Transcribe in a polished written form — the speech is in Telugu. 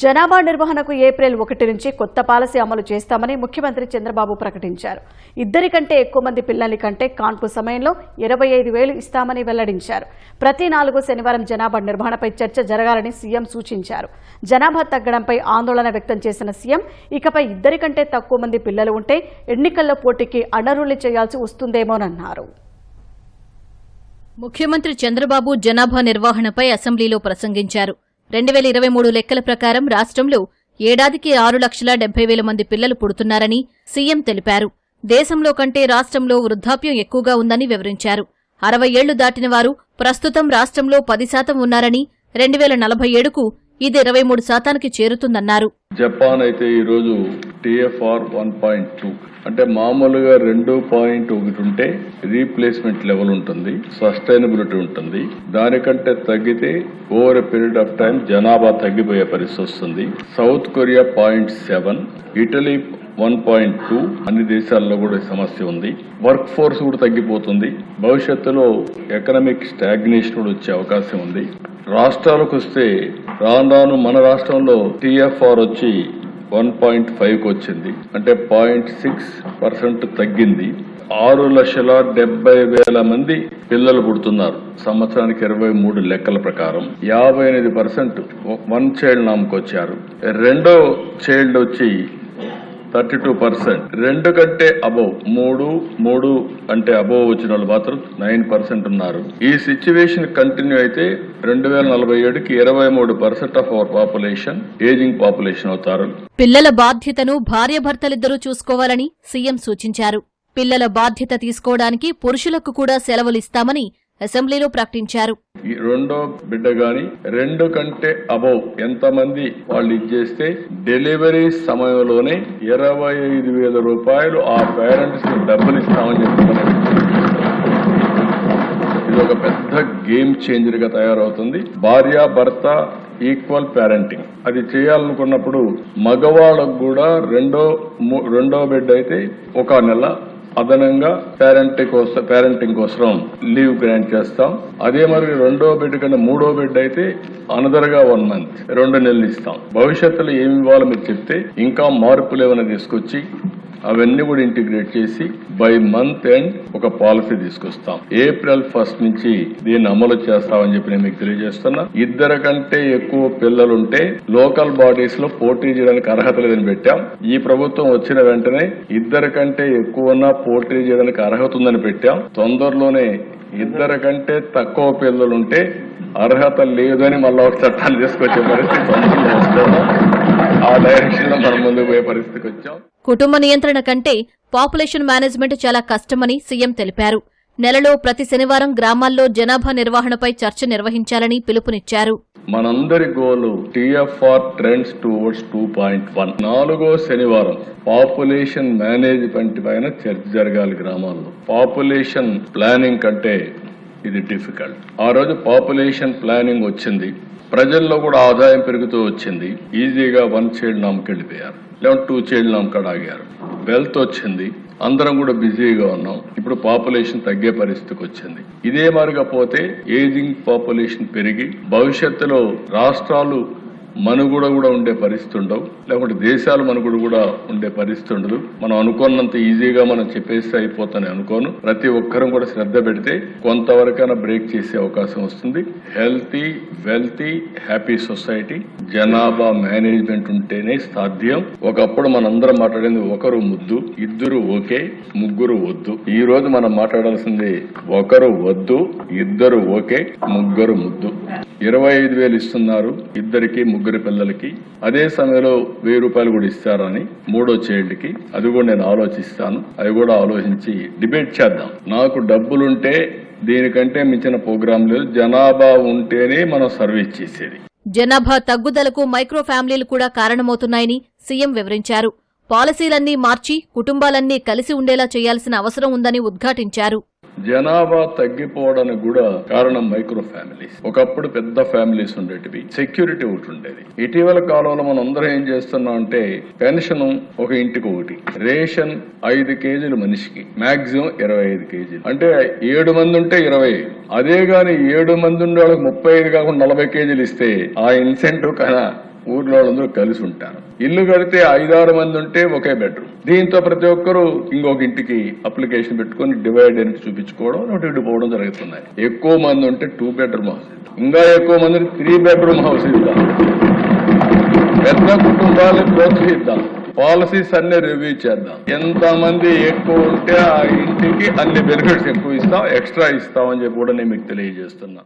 జనాభా నిర్వహణకు ఏప్రిల్ 1 నుంచి కొత్త పాలసీ అమలు చేస్తామని ముఖ్యమంత్రి చంద్రబాబు ప్రకటించారు. ఇద్దరికంటే ఎక్కువ మంది పిల్లల కంటే కాన్పు సమయంలో 25,000 ఇస్తామని వెల్లడించారు. ప్రతి 4 శనివారం జనాభా నిర్వహణపై చర్చ జరగాలని సీఎం సూచించారు. జనాభా తగ్గడంపై ఆందోళన వ్యక్తం చేసిన సీఎం ఇకపై ఇద్దరికంటే తక్కువ మంది పిల్లలు ఉంటే ఎన్నికల్లో పోటీకి అణరుల్లి చేయాల్సి వస్తుందేమోనన్నారు. ముఖ్యమంత్రి చంద్రబాబు జనాభా నిర్వహణపై అసెంబ్లీలో ప్రసంగించారు. 2023 లెక్కల ప్రకారం రాష్ట్రంలో ఏడాదికి 6,70,000 మంది పిల్లలు పుడుతున్నారని సీఎం తెలిపారు. దేశంలో కంటే రాష్ట్రంలో వృద్ధాప్యం ఎక్కువగా ఉందని వివరించారు. 60 ఏళ్లు దాటిన వారు ప్రస్తుతం రాష్ట్రంలో 10% ఉన్నారని 2047కు ఇది 23%కి చేరుతుందన్నారు. జపాన్ అయితే ఈరోజు టీఎఫ్ఆర్ 1.2 అంటే మామూలుగా 2.1 ఉంటే రీప్లేస్మెంట్ లెవెల్ ఉంటుంది, సస్టైనబిలిటీ ఉంటుంది. దానికంటే తగ్గితే over a period of time జనాభా తగ్గిపోయే పరిస్థితి వస్తుంది. సౌత్ కొరియా 0.7, ఇటలీ 1.2, అన్ని దేశాల్లో కూడా సమస్య ఉంది. వర్క్ ఫోర్స్ కూడా తగ్గిపోతుంది. భవిష్యత్తులో ఎకనామిక్ స్టాగ్నేషన్ కూడా వచ్చే అవకాశం ఉంది. రాష్ట్రాలకు వస్తే రాను మన రాష్ట్రంలో టీఎఫ్ఆర్ వచ్చి 1.5కు వచ్చింది, అంటే 0.6% తగ్గింది. 6,70,000 మంది పిల్లలు పుడుతున్నారు సంవత్సరానికి 23 లెక్కల ప్రకారం. 58% వన్ చైల్డ్ నామ్కి వచ్చారు. రెండో చైల్డ్ వచ్చి 32%. 2 కంటే అబోవ్ 3 అంటే అబోవ్ వచ్చిన వాళ్ళు మాత్రం 9% ఉన్నారు. ఈ సిచ్యువేషన్ కంటిన్యూ అయితే 2047కి 23% of our population ageing population అవుతారు. పిల్లల బాధ్యతను భార్యాభర్తలిద్దరూ చూసుకోవాలని సీఎం సూచించారు. పిల్లల బాధ్యత తీసుకోవడానికి పురుషులకు కూడా సెలవులిస్తామని అసెంబ్లీలో ప్రకటించారు. ఈ రెండో బిడ్డ గాని 2 కంటే అబౌవ్ ఎంతమంది వాళ్ళు ఇచ్చేస్తే డెలివరీ సమయంలోనే 25,000 రూపాయలు ఆ పేరెంట్స్ కి డబ్బులు ఇస్తామని చెప్తున్నారు. ఇది ఒక పెద్ద గేమ్ చేంజర్ గా తయారవుతుంది. భార్య భర్త ఈక్వల్ పేరెంటింగ్ అది చేయాలనుకున్నప్పుడు మగవాళ్ళకు కూడా రెండో బిడ్డ అయితే 1 నెల అదనంగా పేరెంటింగ్ కోసం లీవ్ గ్రాంట్ చేస్తాం. అదే మరి రెండో బిడ్డ కన్నా మూడో బిడ్డ అయితే అనదర్గా 1 మంత్ 2 నెలలు ఇస్తాం. భవిష్యత్తులో ఏమి ఇవ్వాలో మీరు చెప్తే ఇంకా మార్పులు ఏమైనా తీసుకొచ్చి అవన్నీ కూడా ఇంటిగ్రేట్ చేసి బై మంత్ ఎండ్ ఒక పాలసీ తీసుకొస్తాం. ఏప్రిల్ 1 నుంచి దీన్ని అమలు చేస్తామని చెప్పి నేను మీకు తెలియజేస్తున్నా. 2 కంటే ఎక్కువ పిల్లలుంటే లోకల్ బాడీస్ లో పోటీ చేయడానికి అర్హత లేదని పెట్టాం. ఈ ప్రభుత్వం వచ్చిన వెంటనే 2 కంటే ఎక్కువ పోటీ చేయడానికి అర్హత ఉందని పెట్టాం. తొందరలోనే 2 కంటే తక్కువ పిల్లలుంటే అర్హత లేదని మళ్ళా ఒక చట్టాలు తీసుకొచ్చే పరిస్థితి తొందరలో వస్తాము. ఆ డైరెక్షన్ లో మనం ముందుకు పోయే పరిస్థితికి వచ్చాం. కుటుంబ నియంత్రణ కంటే పాపులేషన్ మేనేజ్మెంట్ చాలా కష్టమని సీఎం తెలిపారు. నెలలో ప్రతి శనివారం గ్రామాల్లో జనాభా నిర్వహణపై చర్చ నిర్వహించాలని పిలుపునిచ్చారు. మనందరి గోలు టీఎఫ్ఆర్ ట్రెండ్స్ టువర్డ్స్ 2.1. 4వ శనివారం పాపులేషన్ మేనేజ్మెంట్ పైన చర్చ జరగాలి గ్రామాల్లో. పాపులేషన్ ప్లానింగ్ కంటే ఇది డిఫికల్ట్. ఆ రోజు పాపులేషన్ ప్లానింగ్ వచ్చింది, ప్రజల్లో కూడా ఆదాయం పెరుగుతూ వచ్చింది. ఈజీగా 1 చైల్డ్ నామ్కి వెళ్ళిపోయారు, లేదా 2 చైల్డ్ నామ్ కాడ ఆగారు. వెల్త్ వచ్చింది, అందరం కూడా బిజీగా ఉన్నాం. ఇప్పుడు పాపులేషన్ తగ్గే పరిస్థితికి వచ్చింది. ఇదే మారిగా పోతే ఏజింగ్ పాపులేషన్ పెరిగి భవిష్యత్తులో రాష్ట్రాలు మనుగడ కూడా ఉండే పరిస్థితి ఉండవు, లేకుంటే దేశాలు మనుగడ కూడా ఉండే పరిస్థితి ఉండదు. మనం అనుకున్నంత ఈజీగా మనం చెప్పేస్తే అయిపోతానే అనుకోను. ప్రతి ఒక్కరం కూడా శ్రద్ధ పెడితే కొంతవరకైనా బ్రేక్ చేసే అవకాశం వస్తుంది. హెల్తీ, వెల్తీ, హ్యాపీ సొసైటీ జనాభా మేనేజ్మెంట్ ఉంటేనే సాధ్యం. ఒకప్పుడు మనందరం మాట్లాడేది ఒకరు ముద్దు, ఇద్దరు ఓకే, ముగ్గురు వద్దు. ఈ రోజు మనం మాట్లాడాల్సింది ఒకరు వద్దు, ఇద్దరు ఓకే, ముగ్గురు ముద్దు. 25,000 ఇస్తున్నారు ఇద్దరికి, ముగ్గురు పిల్లలకి. అదే సమయంలో 1,000 రూపాయలు కూడా ఇస్తారని 3వ చైల్డ్ కి. అది కూడా నేను ఆలోచిస్తాను. అవి కూడా ఆలోచించి డిబేట్ చేద్దాం. నాకు డబ్బులుంటే దీనికంటే మించిన ప్రోగ్రాం లేదు. జనాభా ఉంటేనే మనం సర్వీస్ చేసేది. జనాభా తగ్గుదలకు మైక్రో ఫ్యామిలీలు కూడా కారణమవుతున్నాయని సీఎం వివరించారు. పాలసీలన్నీ మార్చి కుటుంబాలన్నీ కలిసి ఉండేలా చేయాల్సిన అవసరం ఉందని ఉద్ఘాటించారు. జనాభా తగ్గిపోవడానికి కూడా కారణం మైక్రో ఫ్యామిలీస్. ఒకప్పుడు పెద్ద ఫ్యామిలీస్ ఉండేటివి, సెక్యూరిటీ ఒకటి ఉండేది. ఇటీవల కాలంలో మనం అందరం ఏం చేస్తున్నాం అంటే పెన్షన్ ఒక ఇంటికి ఒకటి, రేషన్ 5 కేజీలు మనిషికి, మాక్సిమం 25 కేజీలు. అంటే 7 మంది ఉంటే 20. అదే గాని 7 మంది ఉండే వాళ్ళకి 35 కాకుండా 40 కేజీలు ఇస్తే ఆ ఇన్సెంటివ్ కన్నా ఊర్లో వాళ్ళందరూ కలిసి ఉంటారు. ఇల్లు కడితే 5-6 మంది ఉంటే ఒకే బెడ్రూమ్. దీంతో ప్రతి ఒక్కరు ఇంకొక ఇంటికి అప్లికేషన్ పెట్టుకుని డివైడ్ అని చూపించుకోవడం, నోటి పోవడం జరుగుతున్నాయి. ఎక్కువ మంది ఉంటే 2 బెడ్రూమ్ హౌస్, ఇంకా ఎక్కువ మందిని 3 బెడ్రూమ్ హౌస్ ఇద్దాం. పెద్ద కుటుంబాలను ప్రోత్సహిద్దాం. పాలసీస్ అన్ని రివ్యూ చేద్దాం. ఎంత మంది ఎక్కువ ఉంటే ఆ ఇంటికి అన్ని బెనిఫిట్స్ ఎక్కువ ఇస్తాం, ఎక్స్ట్రా ఇస్తాం అని చెప్పి కూడా నేను మీకు తెలియజేస్తున్నా.